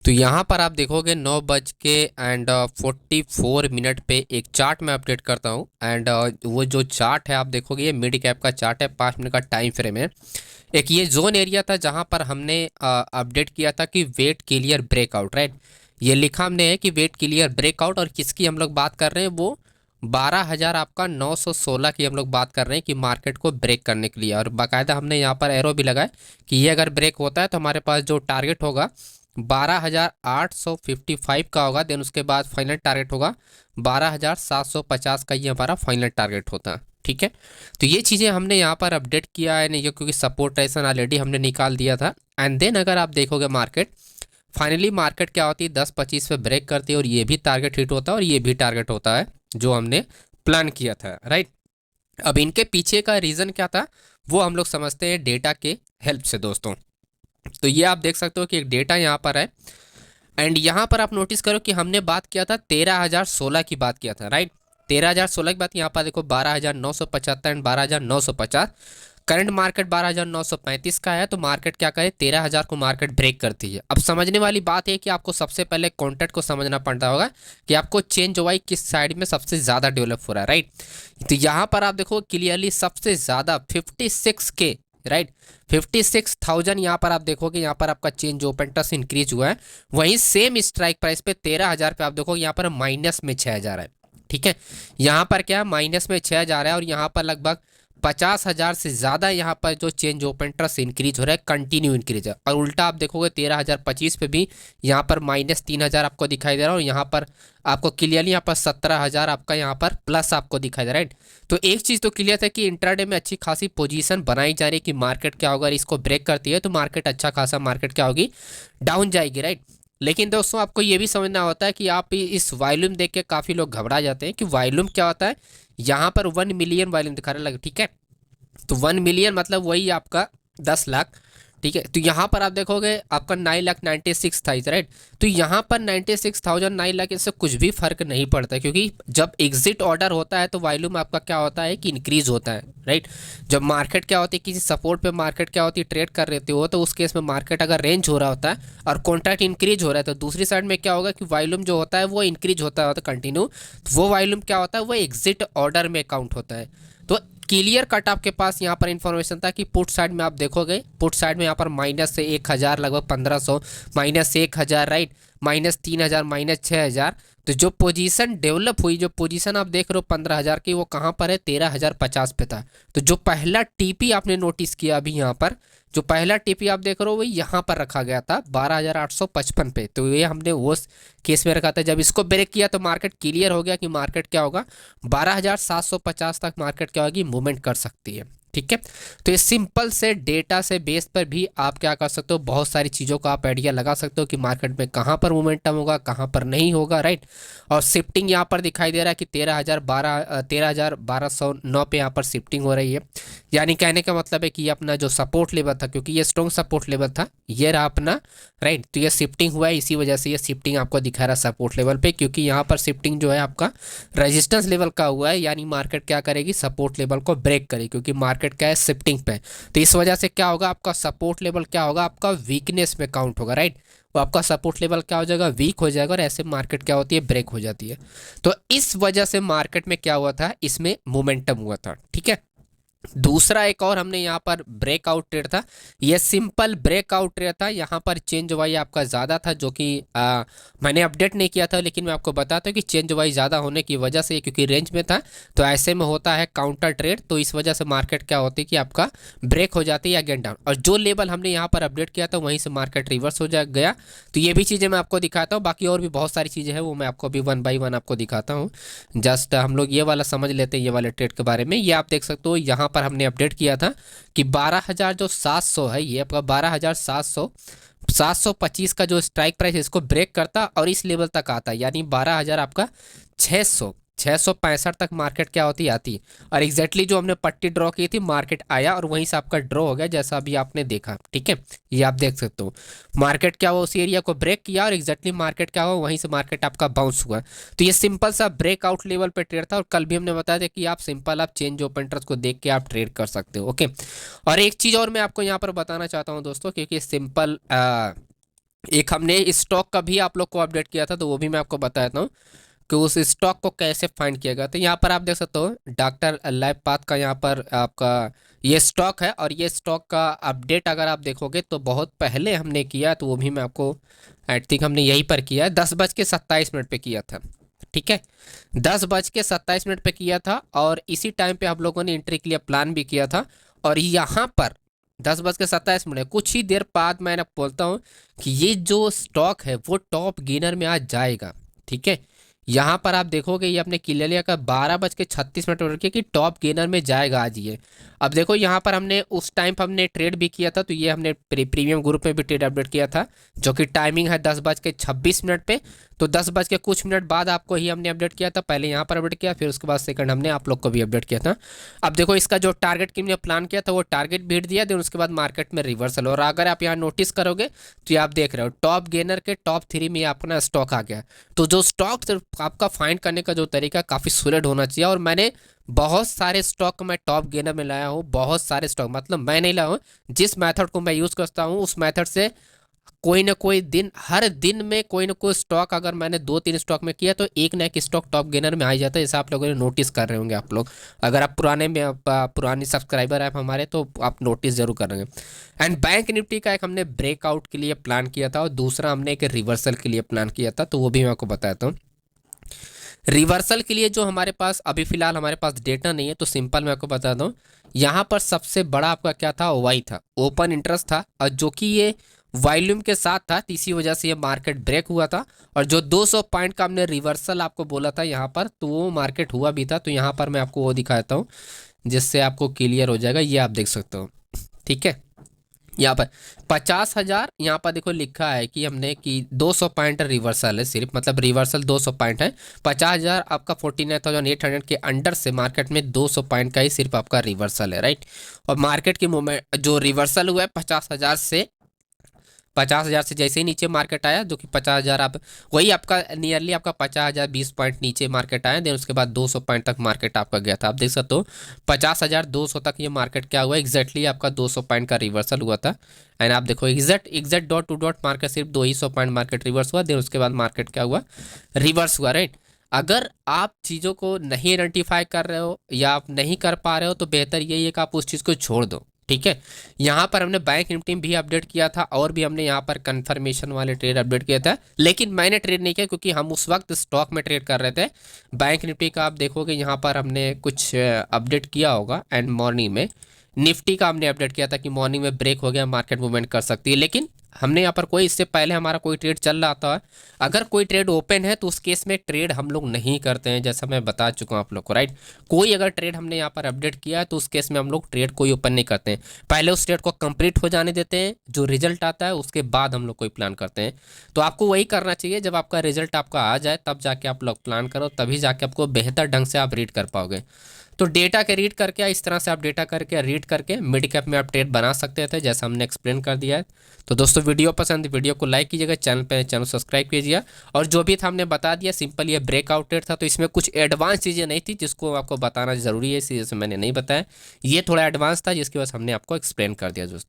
तो यहाँ पर आप देखोगे 9:44 पे एक चार्ट मैं अपडेट करता हूँ। एंड वो जो चार्ट है आप देखोगे ये मिड कैप का चार्ट है, 5 मिनट का टाइम फ्रेम है। एक ये जोन एरिया था जहाँ पर हमने अपडेट किया था कि वेट क्लियर ब्रेकआउट, राइट। ये लिखा हमने है कि वेट क्लियर ब्रेकआउट, और किसकी हम लोग बात कर रहे हैं, वो 12,000 आपका 916 की हम लोग बात कर रहे हैं कि मार्केट को ब्रेक करने के लिए। और बाकायदा हमने यहाँ पर एरो भी लगाया कि ये अगर ब्रेक होता है तो हमारे पास जो टारगेट होगा 12,855 का होगा। देन उसके बाद फाइनल टारगेट होगा 12,750 का, ये हमारा फाइनल टारगेट होता है। ठीक है, तो ये चीज़ें हमने यहाँ पर अपडेट किया है नहीं, क्योंकि सपोर्ट रेसन ऑलरेडी हमने निकाल दिया था। एंड देन अगर आप देखोगे मार्केट, फाइनली मार्केट क्या होती है 10-25 पे ब्रेक करती है, और ये भी टारगेट हिट होता है और ये भी टारगेट होता है जो हमने प्लान किया था, राइट। अब इनके पीछे का रीज़न क्या था वो हम लोग समझते हैं डेटा के हेल्प से दोस्तों। तो ये आप देख सकते हो कि एक डेटा यहाँ पर है। एंड यहाँ पर आप नोटिस करो कि हमने बात किया था 13,016 की बात किया था, राइट। 13,016 की बात, यहाँ पर देखो 12,975 एंड 12,950। करंट मार्केट 12,935 का है, तो मार्केट क्या करे 13,000 को मार्केट ब्रेक करती है। अब समझने वाली बात है कि आपको सबसे पहले कॉन्टेक्ट को समझना पड़ता होगा कि आपको चेंज वाई किस साइड में सबसे ज़्यादा डेवलप हो रहा है, राइट। तो यहाँ पर आप देखो क्लियरली सबसे ज़्यादा 56K, राइट, 56,000 यहाँ पर आप देखोगे, यहाँ पर आपका चेंज ओपन टस इंक्रीज हुआ है। वहीं सेम स्ट्राइक प्राइस पे 13,000 पे आप देखोगे यहाँ पर माइनस में 6,000 है। ठीक है, यहाँ पर क्या माइनस में 6,000 है, और यहाँ पर लगभग 50,000 से ज़्यादा यहाँ पर जो चेंज ओपन ट्रस्ट इंक्रीज हो रहा है, कंटिन्यू इंक्रीज है। और उल्टा आप देखोगे 13,025 पे भी यहाँ पर -3,000 आपको दिखाई दे रहा है, और यहाँ पर आपको क्लियरली यहाँ पर 17,000 आपका यहाँ पर प्लस आपको दिखाई दे रहा है, राइट। तो एक चीज़ तो क्लियर है कि इंट्राडे में अच्छी खासी पोजीशन बनाई जा रही है कि मार्केट क्या होगा, इसको ब्रेक करती है तो मार्केट अच्छा खासा मार्केट क्या होगी, डाउन जाएगी, राइट। लेकिन दोस्तों आपको ये भी समझना होता है कि आप इस वॉल्यूम देख के काफ़ी लोग घबरा जाते हैं कि वॉल्यूम क्या होता है। यहाँ पर 1 मिलियन वॉल्यूम दिखा रहा है, ठीक है। तो 1 मिलियन मतलब वही आपका 10 लाख। ठीक है, तो यहाँ पर आप देखोगे आपका 9,96,000 था, राइट। तो यहाँ पर 96,000 9 लाख, इससे कुछ भी फर्क नहीं पड़ता, क्योंकि जब एग्जिट ऑर्डर होता है तो वॉल्यूम आपका क्या होता है कि इंक्रीज होता है, राइट। जब मार्केट क्या होती है किसी सपोर्ट पे मार्केट क्या होती है ट्रेड कर रहे हो, तो उस केस में मार्केट अगर रेंज हो रहा होता है और कॉन्ट्रैक्ट इंक्रीज हो रहा है, तो दूसरी साइड में क्या होगा कि वॉल्यूम जो होता है वो इंक्रीज होता है कंटिन्यू। तो वो वॉल्यूम क्या होता है, वो एग्जिट ऑर्डर में काउंट होता है। तो क्लियर कट आपके पास यहाँ पर इंफॉर्मेशन था कि पुट साइड में आप देखोगे, पुट साइड में यहाँ पर माइनस से 1,000 लगभग 1,500, माइनस से 1,000, राइट, -3,000, -6,000। तो जो पोजीशन डेवलप हुई, जो पोजीशन आप देख रहे हो 15,000 की, वो कहाँ पर है 13,050 पे था। तो जो पहला टीपी आपने नोटिस किया अभी यहाँ पर, जो पहला टीपी आप देख रहे हो वो यहाँ पर रखा गया था 12,855 पे। तो ये हमने वो केस में रखा था, जब इसको ब्रेक किया तो मार्केट क्लियर हो गया कि मार्केट क्या होगा 12,750 तक मार्केट क्या होगी, मूवमेंट कर सकती है। ठीक है, तो इस सिंपल से डेटा से बेस पर भी आप क्या कर सकते हो, बहुत सारी चीज़ों का आप आइडिया लगा सकते हो कि मार्केट में कहाँ पर मोमेंटम होगा, कहाँ पर नहीं होगा, राइट। और शिफ्टिंग यहाँ पर दिखाई दे रहा है कि 13,1209 पे यहाँ पर शिफ्टिंग हो रही है। यानी कहने का मतलब है कि ये अपना जो सपोर्ट लेवल था, क्योंकि ये स्ट्रॉन्ग सपोर्ट लेवल था, ये रहा अपना, राइट। तो ये शिफ्टिंग हुआ है, इसी वजह से ये शिफ्टिंग आपको दिखा रहा है सपोर्ट लेवल पे, क्योंकि यहाँ पर शिफ्टिंग जो है आपका रेजिस्टेंस लेवल का हुआ है। यानी मार्केट क्या करेगी, सपोर्ट लेवल को ब्रेक करेगी, क्योंकि मार्केट क्या है शिफ्टिंग पे। तो इस वजह से क्या होगा, आपका सपोर्ट लेवल क्या होगा, आपका वीकनेस में काउंट होगा, राइट। वो आपका सपोर्ट लेवल क्या हो जाएगा, वीक हो जाएगा, और ऐसे मार्केट क्या होती है, ब्रेक हो जाती है। तो इस वजह से मार्केट में क्या हुआ था, इसमें मोमेंटम हुआ था। ठीक है, दूसरा एक और हमने यहाँ पर ब्रेकआउट ट्रेड था, ये सिंपल ब्रेकआउट ट्रेड था। यहाँ पर चेंज वाई आपका ज़्यादा था, जो कि मैंने अपडेट नहीं किया था, लेकिन मैं आपको बताता हूँ कि चेंज वाई ज़्यादा होने की वजह से, क्योंकि रेंज में था, तो ऐसे में होता है काउंटर ट्रेड। तो इस वजह से मार्केट क्या होती है कि आपका ब्रेक हो जाती है अगेन डाउन, और जो लेवल हमने यहाँ पर अपडेट किया था वहीं से मार्केट रिवर्स हो जा गया। तो ये भी चीज़ें मैं आपको दिखाता हूँ, बाकी और भी बहुत सारी चीज़ें हैं वो मैं आपको अभी 1 बाई 1 आपको दिखाता हूँ। जस्ट हम लोग ये वाला समझ लेते हैं, ये वाले ट्रेड के बारे में। ये आप देख सकते हो यहाँ पर हमने अपडेट किया था कि 12,700 है, ये आपका 12,725 का जो स्ट्राइक प्राइस है इसको ब्रेक करता और इस लेवल तक आता, यानी 12,000 आपका 665 तक मार्केट क्या होती आती। और एग्जैक्टली जो हमने पट्टी ड्रॉ की थी मार्केट आया और वहीं से आपका ड्रॉ हो गया, जैसा अभी आपने देखा। ठीक है, ये आप देख सकते हो मार्केट क्या हुआ, उस एरिया को ब्रेक किया और एग्जैक्टली मार्केट क्या हुआ, वहीं से मार्केट आपका बाउंस हुआ। तो ये सिंपल सा ब्रेकआउट लेवल पे ट्रेड था, और कल भी हमने बताया था कि आप सिंपल आप चेंज ओपन इंटरेस्ट को देख के आप ट्रेड कर सकते हो। ओके, और एक चीज़ और मैं आपको यहाँ पर बताना चाहता हूँ दोस्तों, क्योंकि सिंपल एक हमने स्टॉक का भी आप लोग को अपडेट किया था, तो वो भी मैं आपको बता देता हूँ कि उस स्टॉक को कैसे फाइंड किया गया। तो यहाँ पर आप देख सकते हो डॉक्टर लैबपाथ का यहाँ पर आपका ये स्टॉक है, और ये स्टॉक का अपडेट अगर आप देखोगे तो बहुत पहले हमने किया, तो वो भी मैं आपको आई थिंक हमने यहीं पर किया है, 10:27 पे किया था। ठीक है, 10:27 पे किया था, और इसी टाइम पे हम लोगों ने एंट्री के लिए प्लान भी किया था। और यहाँ पर 10:27 कुछ ही देर बाद मैं बोलता हूँ कि ये जो स्टॉक है वो टॉप गेनर में आज जाएगा। ठीक है, यहाँ पर आप देखोगे ये अपने क्लियरली का 12:36 पर रखिए कि टॉप गेनर में जाएगा आज ये। अब देखो यहाँ पर हमने उस टाइम पर हमने ट्रेड भी किया था, तो ये हमने प्रीमियम ग्रुप में भी ट्रेड अपडेट किया था, जो कि टाइमिंग है 10:26 पे। तो 10 बज के कुछ मिनट बाद आपको ही हमने अपडेट किया था, पहले यहाँ पर अपडेट किया, फिर उसके बाद सेकंड हमने आप लोग को भी अपडेट किया था। अब देखो इसका जो टारगेट की हमने प्लान किया था वो टारगेट भी हिट दिया, देन उसके बाद मार्केट में रिवर्सल। और अगर आप यहाँ नोटिस करोगे तो ये आप देख रहे हो टॉप गेनर के टॉप 3 में अपना स्टॉक आ गया। तो जो स्टॉक आपका फाइंड करने का जो तरीका काफ़ी सुलझ होना चाहिए, और मैंने बहुत सारे स्टॉक मैं टॉप गेनर में लाया हूँ, बहुत सारे स्टॉक, मतलब मैं नहीं लाया हूँ, जिस मेथड को मैं यूज़ करता हूँ उस मेथड से कोई ना कोई दिन, हर दिन में कोई ना कोई स्टॉक, अगर मैंने 2-3 स्टॉक में किया तो एक ना एक स्टॉक टॉप गेनर में आ ही जाता है, जैसा आप लोगों ने नोटिस कर रहे होंगे आप लोग। अगर आप पुरानी सब्सक्राइबर हैं हमारे, तो आप नोटिस जरूर कर रहे हैं। एंड बैंक निफ्टी का एक हमने ब्रेकआउट के लिए प्लान किया था, और दूसरा हमने एक रिवर्सल के लिए प्लान किया था, तो वो भी मैं आपको बताता हूँ। रिवर्सल के लिए जो हमारे पास अभी फिलहाल हमारे पास डेटा नहीं है, तो सिंपल मैं आपको बता दूं, यहाँ पर सबसे बड़ा आपका क्या था, वाई था, ओपन इंटरेस्ट था, और जो कि ये वॉल्यूम के साथ था, तो इसी वजह से ये मार्केट ब्रेक हुआ था। और जो 200 पॉइंट का हमने रिवर्सल आपको बोला था यहाँ पर, तो वो मार्केट हुआ भी था। तो यहाँ पर मैं आपको वो दिखाता हूँ जिससे आपको क्लियर हो जाएगा, ये आप देख सकते हो। ठीक है, यहाँ पर 50,000, यहाँ पर देखो लिखा है कि हमने कि 200 पॉइंट रिवर्सल है सिर्फ, मतलब रिवर्सल 200 पॉइंट है। 50,000 आपका 49,800 के अंडर से मार्केट में 200 पॉइंट का ही सिर्फ आपका रिवर्सल है, राइट। और मार्केट की मूवमेंट जो रिवर्सल हुआ है 50,000 से जैसे ही नीचे मार्केट आया, जो कि 50,000 आप वही आपका नियरली आपका 50,000 20 पॉइंट नीचे मार्केट आया, देन उसके बाद 200 पॉइंट तक मार्केट आपका गया था। आप देख सकते हो 50,200 तक ये मार्केट क्या हुआ, एग्जैक्टली आपका 200 पॉइंट का रिवर्सल हुआ था। एंड आप देखो exact dot to dot market सिर्फ 200 पॉइंट मार्केट रिवर्स हुआ, देन उसके बाद मार्केट क्या हुआ, रिवर्स हुआ, राइट। अगर आप चीज़ों को नहीं आइडेंटिफाई कर रहे हो या आप नहीं कर पा रहे हो, तो बेहतर यही है कि आप उस चीज़ को छोड़ दो। ठीक है, यहाँ पर हमने बैंक निफ्टी भी अपडेट किया था, और भी हमने यहाँ पर कंफर्मेशन वाले ट्रेड अपडेट किया था, लेकिन मैंने ट्रेड नहीं किया क्योंकि हम उस वक्त स्टॉक में ट्रेड कर रहे थे। बैंक निफ्टी का आप देखोगे यहाँ पर हमने कुछ अपडेट किया होगा, एंड मॉर्निंग में निफ्टी का हमने अपडेट किया था कि मॉर्निंग में ब्रेक हो गया, मार्केट मूवमेंट कर सकती है। लेकिन हमने यहाँ पर कोई इससे पहले हमारा कोई ट्रेड चल रहा था, अगर कोई ट्रेड ओपन है तो उस केस में ट्रेड हम लोग नहीं करते हैं, जैसा मैं बता चुका हूँ आप लोग को, राइट। कोई अगर ट्रेड हमने यहाँ पर अपडेट किया है तो उस केस में हम लोग ट्रेड कोई ओपन नहीं करते हैं, पहले उस ट्रेड को कंप्लीट हो जाने देते हैं, जो रिजल्ट आता है उसके बाद हम लोग कोई प्लान करते हैं। तो आपको वही करना चाहिए, जब आपका रिजल्ट आपका आ जाए तब जाके आप लोग प्लान करो, तभी जाके आपको बेहतर ढंग से आप रीड कर पाओगे। तो डेटा के रीड करके इस तरह से आप डेटा करके रीड करके मिड कैप में आप ट्रेड बना सकते थे, जैसा हमने एक्सप्लेन कर दिया है। तो दोस्तों वीडियो पसंद, वीडियो को लाइक कीजिएगा, चैनल सब्सक्राइब कीजिएगा। और जो भी था हमने बता दिया, सिंपल ये ब्रेकआउट ट्रेड था, तो इसमें कुछ एडवांस चीज़ें नहीं थी जिसको आपको बताना ज़रूरी है, इसी वजह से मैंने नहीं बताया। ये थोड़ा एडवांस था जिसकी वजह से हमने आपको एक्सप्लेन कर दिया दोस्तों।